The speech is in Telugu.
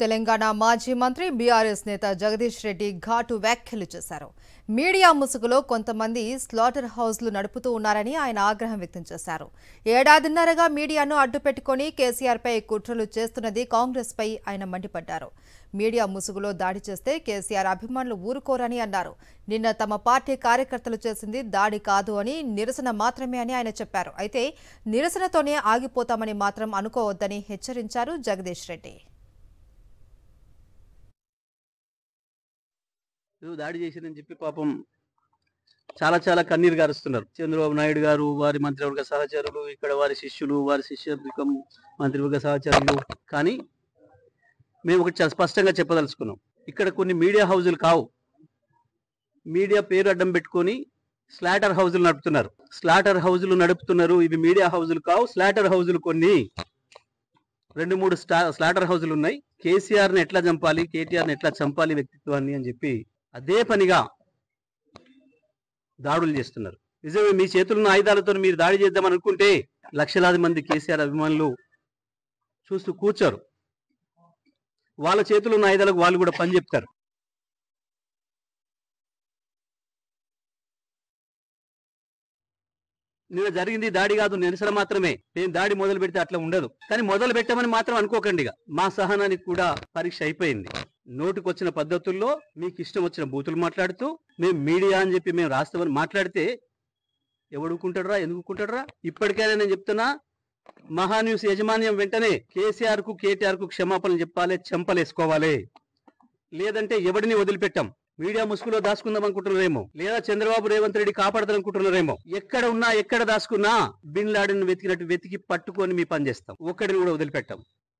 తెలంగాణ మాజీ మంత్రి బీఆర్ఎస్ నేత జగదీష్ రెడ్డి ఘాటు వ్యాఖ్యలు చేశారు. మీడియా ముసుగులో కొంతమంది స్లాటర్ హౌస్లు నడుపుతూ ఉన్నారని ఆయన ఆగ్రహం వ్యక్తం చేశారు. ఏడాదిన్నరగా మీడియాను అడ్డుపెట్టుకుని కేసీఆర్పై కుట్రలు చేస్తున్నది కాంగ్రెస్ పై ఆయన మండిపడ్డారు. మీడియా ముసుగులో దాడి చేస్తే కేసీఆర్ అభిమానులు ఊరుకోరని అన్నారు. నిన్న తమ పార్టీ కార్యకర్తలు చేసింది దాడి కాదు అని, నిరసన మాత్రమే అని ఆయన చెప్పారు. అయితే నిరసనతోనే ఆగిపోతామని మాత్రం అనుకోవద్దని హెచ్చరించారు జగదీష్ రెడ్డి. దాడి చేసిందని చెప్పి పాపం చాలా కన్నీరు గారుస్తున్నారు. చంద్రబాబు నాయుడు గారు, వారి మంత్రివర్గ సహచరులు, ఇక్కడ వారి శిష్యులు, వారి శిష్యవర్గం మంత్రివర్గ సహచరులు. కానీ మేము ఒకటి చాలా స్పష్టంగా చెప్పదలుచుకున్నాం, ఇక్కడ కొన్ని మీడియా హౌజులు కావు. మీడియా పేరు అడ్డం పెట్టుకొని స్లాటర్ హౌజులు నడుపుతున్నారు. ఇవి మీడియా హౌజులు కావు, స్లాటర్ హౌజులు. కొన్ని 2-3 స్లాటర్ హౌజులు ఉన్నాయి. కేసీఆర్ని ఎట్లా చంపాలి, కేటీఆర్ని ఎట్లా చంపాలి వ్యక్తిత్వాన్ని అని చెప్పి అదే పనిగా దాడులు చేస్తున్నారు. నిజమే, మీ చేతులున్న ఆయుధాలతో మీరు దాడి చేద్దామని అనుకుంటే లక్షలాది మంది కేసీఆర్ అభిమానులు చూస్తూ కూర్చోరు. వాళ్ళ చేతులు ఉన్న ఆయుధాలకు వాళ్ళు కూడా పని చెప్తారు. నిన్న జరిగింది దాడి కాదు, నిరసన మాత్రమే. నేను దాడి మొదలు పెడితే అట్లా ఉండదు. కానీ మొదలు పెట్టమని మాత్రం అనుకోకండి. మా సహనానికి కూడా పరీక్ష అయిపోయింది. నోటుకొచ్చిన పద్ధతుల్లో మీకు ఇష్టం వచ్చిన బూతులు మాట్లాడుతూ మేము మీడియా అని చెప్పి మేము రాస్తామని మాట్లాడితే ఎవడుకుంటాడురా, ఎందుకుంటాడురా? ఇప్పటికైనా నేను చెప్తున్నా, మహాన్యూస్ యాజమాన్యం వెంటనే కేసీఆర్ కు, కేటీఆర్ కు క్షమాపణలు చెప్పాలి, చెంపలేసుకోవాలి. లేదంటే ఎవడిని వదిలిపెట్టాం. మీడియా ముసుగులో దాచుకుందాం అనుకుంటున్నారేమో, లేదా చంద్రబాబు రేవంత్ రెడ్డి కాపాడతారనుకుంటున్నారేమో. ఎక్కడ ఉన్నా, ఎక్కడ దాచుకున్నా బిన్ లాడెన్ వెతికినట్టు వెతికి పట్టుకొని మీ పని చేస్తాం. ఒక్కడిని కూడా వదిలిపెట్టాం.